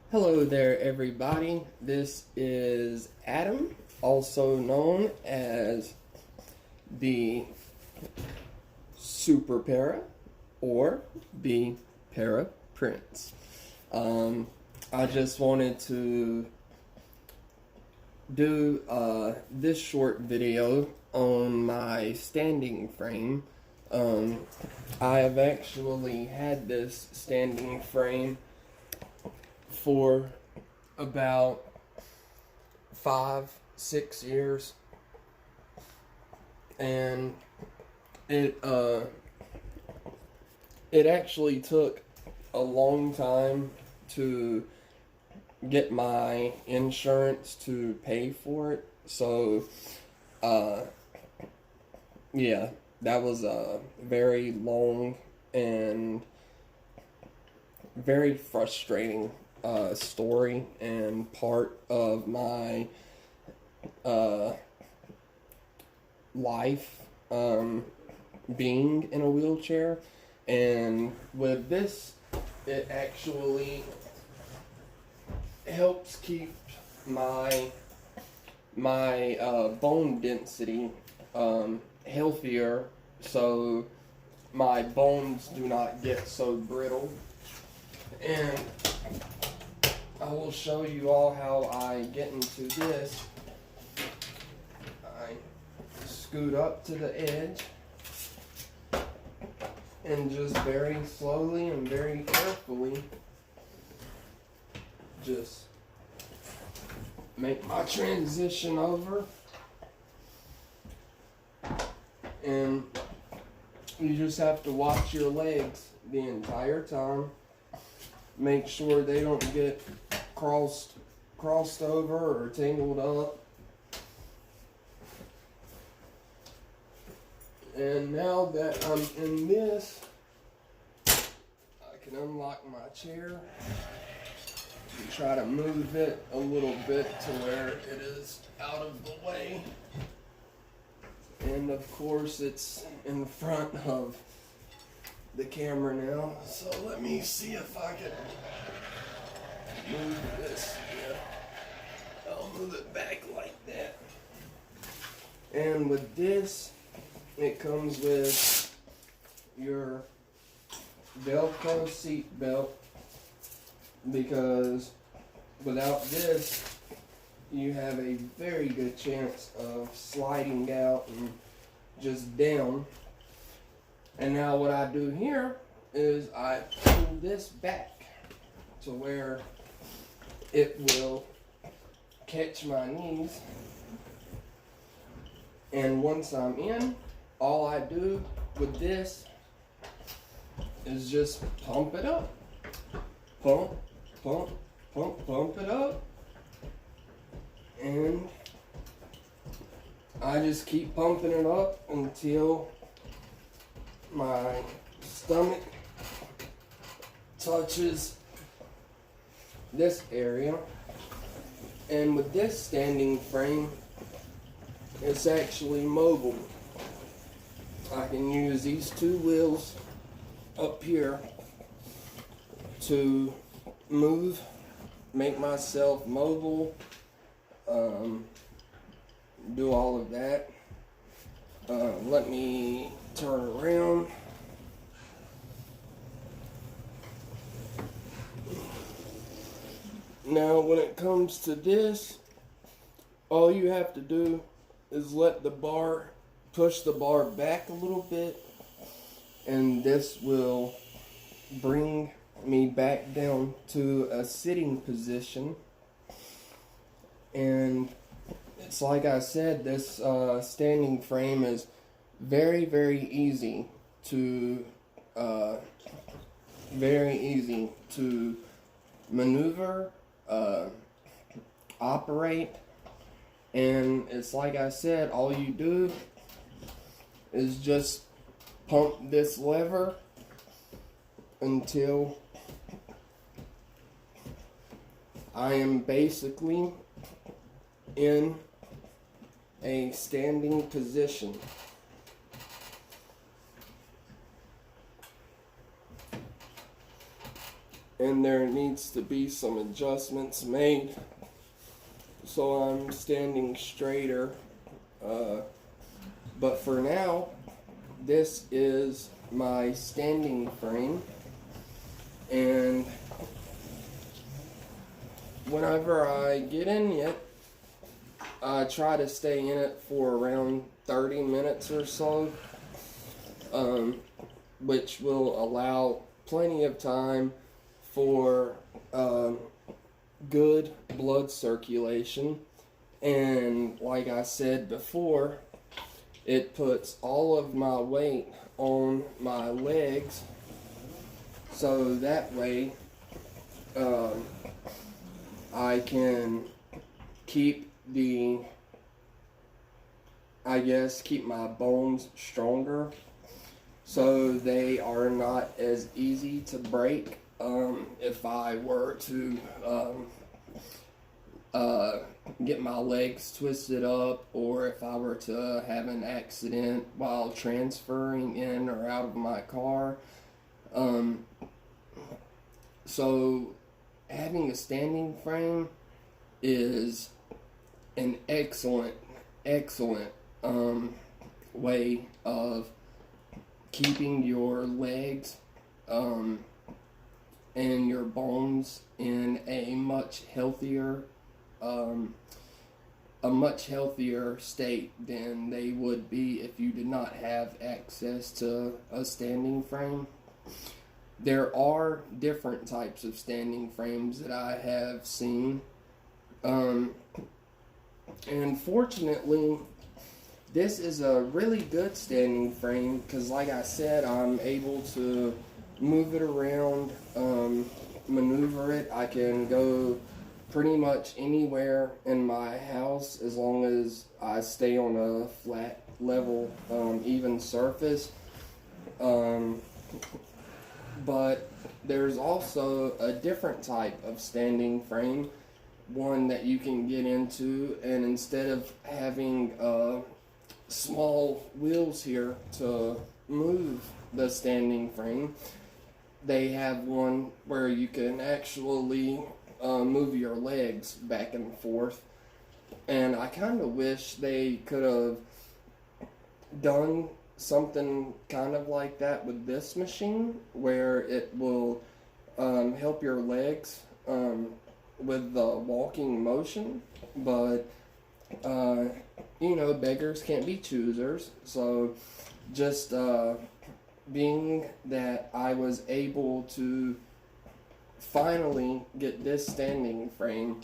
Hello there, everybody. This is Adam, also known as the Super Para or the Para Prince. I just wanted to do this short video on my standing frame. I have actually had this standing frame for about 5-6 years, and it actually took a long time to get my insurance to pay for it. So yeah, that was a very long and very frustrating story and part of my life, being in a wheelchair. And with this, it actually helps keep my bone density healthier, so my bones do not get so brittle. And I will show you all how I get into this. I scoot up to the edge and just very slowly and very carefully just make my transition over. And you just have to watch your legs the entire time. Make sure they don't get crossed over or tangled up. And now that I'm in this, I can unlock my chair and try to move it a little bit to where it is out of the way. And of course, it's in front of the camera now, so let me see if I can move this. Yeah, I'll move it back like that. And with this, it comes with your Velcro seat belt, because without this, you have a very good chance of sliding out and just down. And now what I do here is I pull this back to where it will catch my knees. And once I'm in, all I do with this is just pump it up. Pump, pump, pump, pump it up. And I just keep pumping it up until my stomach touches this area. And with this standing frame, it's actually mobile. I can use these two wheels up here to move, make myself mobile, do all of that. Let me turn around. Now when it comes to this, all you have to do is push the bar back a little bit, and this will bring me back down to a sitting position. And it's like I said, this standing frame is very, very easy to maneuver, operate. And it's like I said, all you do is just pump this lever until I am basically in a standing position. and there needs to be some adjustments made so I'm standing straighter. But for now, this is my standing frame, and whenever I get in it, I try to stay in it for around 30 minutes or so, which will allow plenty of time for good blood circulation. And like I said before, it puts all of my weight on my legs, so that way I can keep keep my bones stronger, so they are not as easy to break if I were to get my legs twisted up, or if I were to have an accident while transferring in or out of my car. So having a standing frame is an excellent way of keeping your legs and your bones in a much healthier state than they would be if you did not have access to a standing frame. There are different types of standing frames that I have seen, and fortunately this is a really good standing frame because, like I said, I'm able to move it around, maneuver it. I can go pretty much anywhere in my house as long as I stay on a flat, level, even surface. But there's also a different type of standing frame, one that you can get into, and instead of having small wheels here to move the standing frame, they have one where you can actually move your legs back and forth. And I kind of wish they could have done something kind of like that with this machine, where it will help your legs with the walking motion. But beggars can't be choosers. So just being that I was able to finally get this standing frame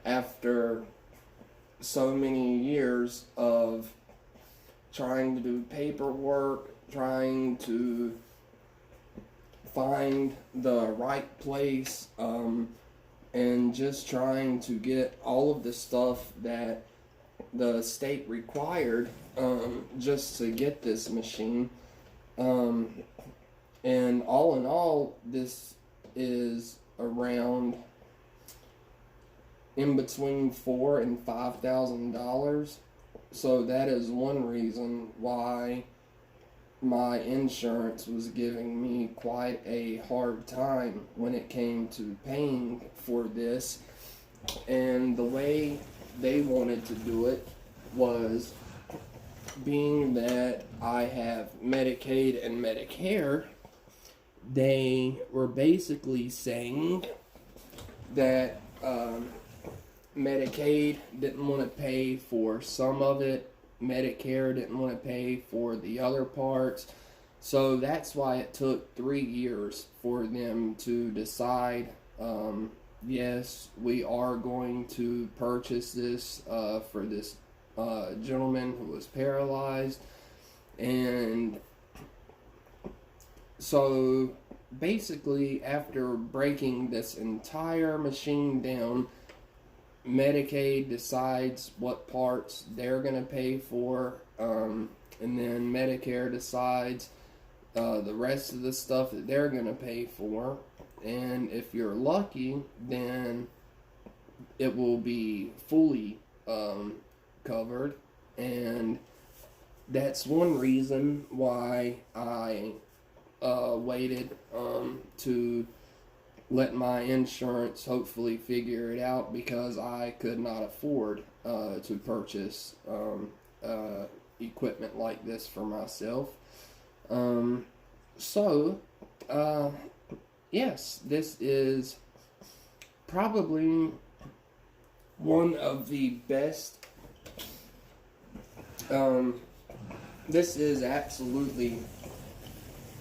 after so many years of trying to do paperwork, trying to find the right place, and just trying to get all of the stuff that the state required just to get this machine. And all in all, this is around in between $4,000 and $5,000. So that is one reason why my insurance was giving me quite a hard time when it came to paying for this. And the way they wanted to do it was, being that I have Medicaid and Medicare, they were basically saying that Medicaid didn't want to pay for some of it, Medicare didn't want to pay for the other parts. So that's why it took 3 years for them to decide, yes, we are going to purchase this for this gentleman who was paralyzed. And so basically, after breaking this entire machine down, Medicaid decides what parts they're going to pay for, and then Medicare decides the rest of the stuff that they're going to pay for. And if you're lucky, then it will be fully covered. And that's one reason why I waited to let my insurance hopefully figure it out, because I could not afford to purchase equipment like this for myself. Yes, this is probably one of the best. This is absolutely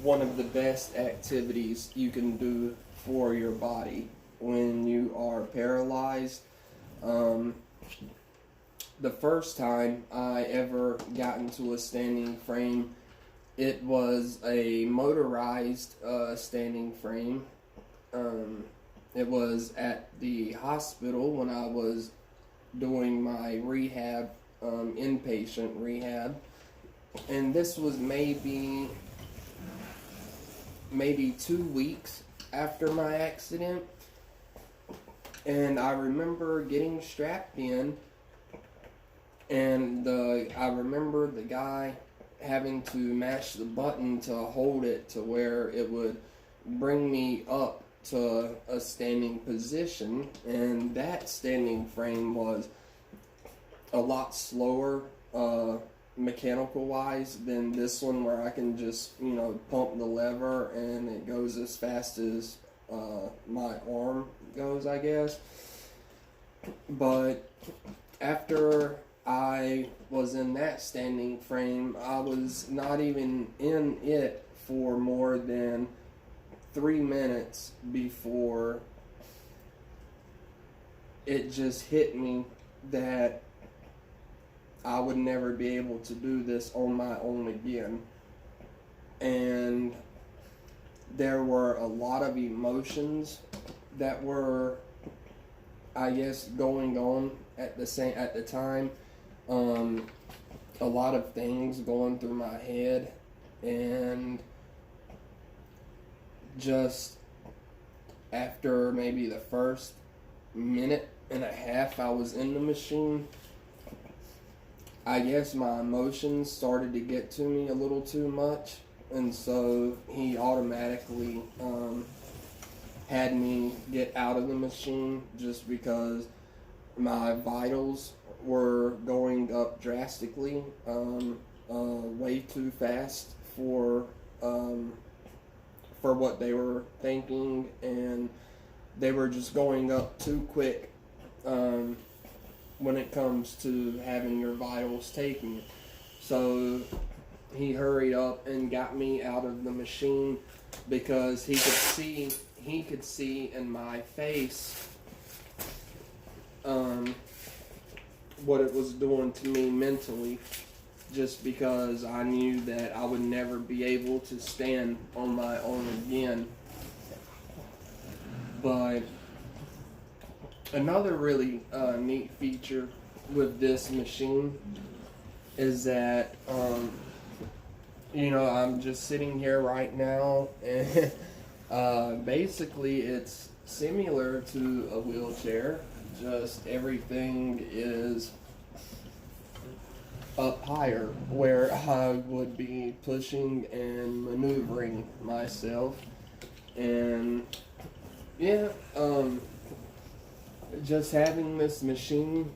one of the best activities you can do for your body when you are paralyzed. The first time I ever got into a standing frame, it was a motorized standing frame. It was at the hospital when I was doing my rehab, inpatient rehab, and this was maybe 2 weeks after my accident. And I remember getting strapped in, and I remember the guy having to mash the button to hold it to where it would bring me up to a standing position. And that standing frame was a lot slower mechanical wise than this one, where I can just pump the lever and it goes as fast as my arm goes, I guess. But after I was in that standing frame, I was not even in it for more than 3 minutes before it just hit me that I would never be able to do this on my own again. And there were a lot of emotions that were, I guess, going on at the time. A lot of things going through my head, and just after maybe the first minute and a half I was in the machine, I guess my emotions started to get to me a little too much, and so he automatically had me get out of the machine, just because my vitals were going up drastically, way too fast for what they were thinking, and they were just going up too quick when it comes to having your vitals taken. So he hurried up and got me out of the machine, because he could see in my face what it was doing to me mentally, just because I knew that I would never be able to stand on my own again. But another really neat feature with this machine is that I'm just sitting here right now, and basically it's similar to a wheelchair, just everything is up higher, where I would be pushing and maneuvering myself. And yeah, just having this machine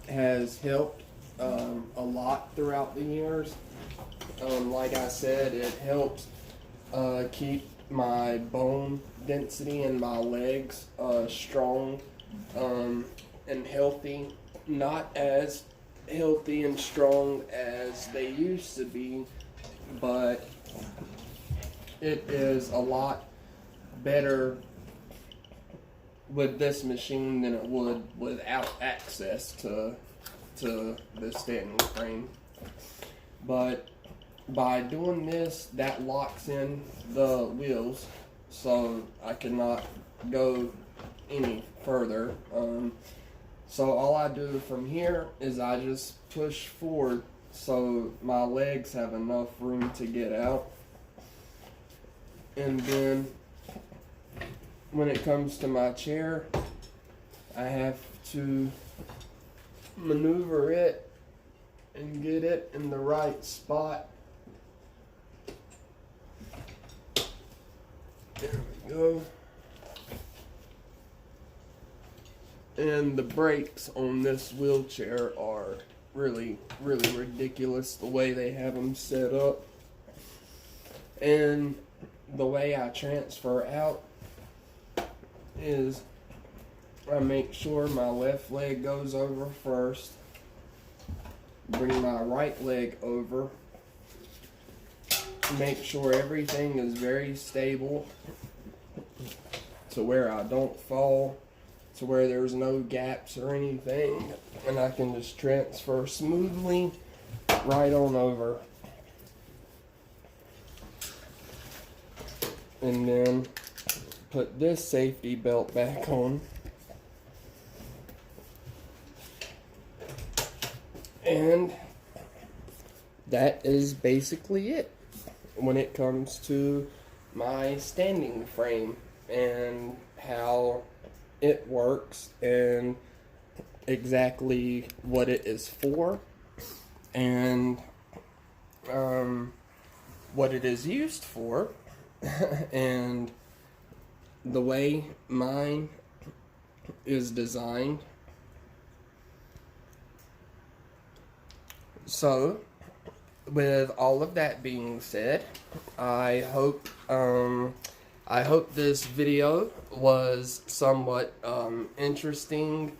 has helped a lot throughout the years. Like I said, it helps keep my bone density in my legs strong and healthy. Not as healthy and strong as they used to be, but it is a lot better with this machine than it would without access to the standing frame. But by doing this, that locks in the wheels, so I cannot go any further. So all I do from here is I just push forward so my legs have enough room to get out. And then when it comes to my chair, I have to maneuver it and get it in the right spot. There we go. And the brakes on this wheelchair are really, really ridiculous the way they have them set up. And the way I transfer out is I make sure my left leg goes over first, bring my right leg over, make sure everything is very stable to where I don't fall, to where there's no gaps or anything, and I can just transfer smoothly right on over. And then put this safety belt back on. And that is basically it when it comes to my standing frame and how it works and exactly what it is for and what it is used for and the way mine is designed. So, with all of that being said, I hope this video was somewhat interesting,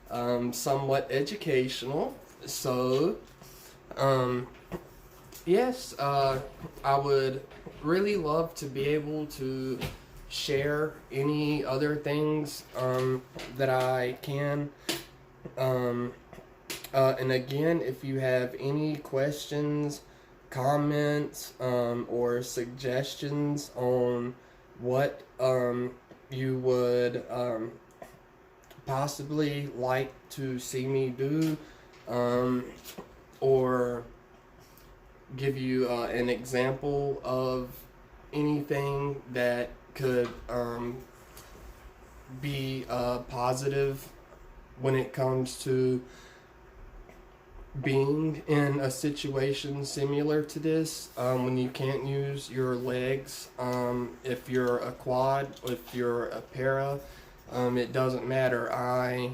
somewhat educational. So, yes, I would really love to be able to share any other things that I can. And again, if you have any questions, comments, or suggestions on what you would possibly like to see me do, or give you an example of anything that could be positive when it comes to being in a situation similar to this, when you can't use your legs, if you're a quad, if you're a para, it doesn't matter. I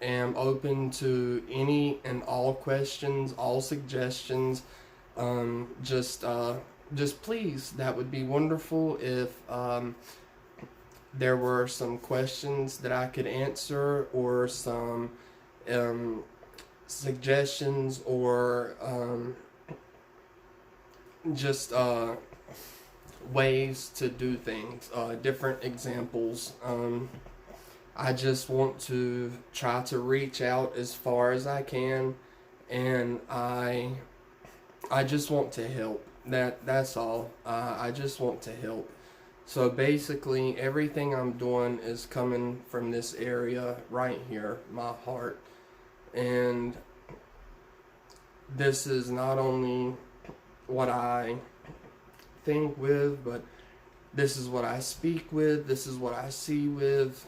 am open to any and all questions, all suggestions. Just please, that would be wonderful if there were some questions that I could answer, or some suggestions, or just ways to do things, different examples. I just want to try to reach out as far as I can, and I just want to help. That's all. I just want to help. So basically, everything I'm doing is coming from this area right here, my heart. And this is not only what I think with, but this is what I speak with, this is what I see with,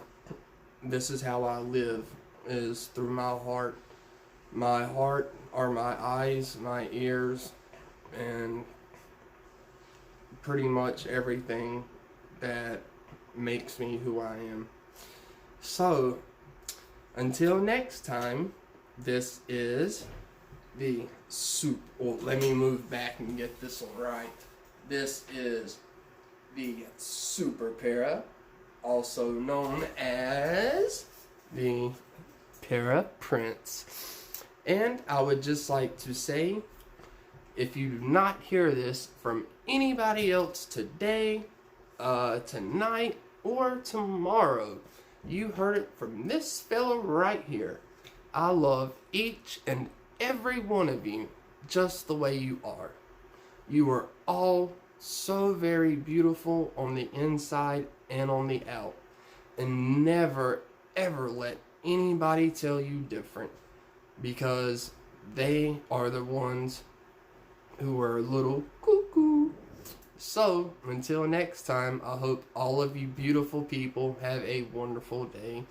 this is how I live, is through my heart. My heart are my eyes, my ears, and pretty much everything that makes me who I am. So, until next time, this is the soup. Well, let me move back and get this one right. This is the Super Para, also known as the Para Prince. And I would just like to say, if you do not hear this from anybody else today, tonight, or tomorrow, you heard it from this fella right here. I love each and every one of you just the way you are. You are all so very beautiful on the inside and on the out. And never, ever let anybody tell you different, because they are the ones who are a little cuckoo. So, until next time, I hope all of you beautiful people have a wonderful day.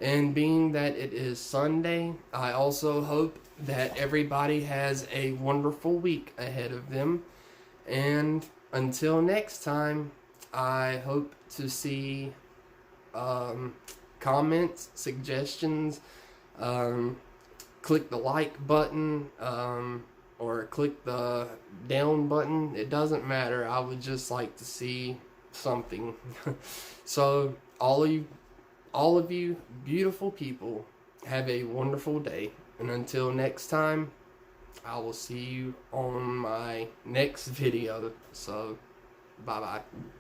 And being that it is Sunday, I also hope that everybody has a wonderful week ahead of them. And until next time, I hope to see comments, suggestions. Click the like button, or click the down button. It doesn't matter. I would just like to see something. So all of you beautiful people, have a wonderful day. And until next time, I will see you on my next video. So bye bye.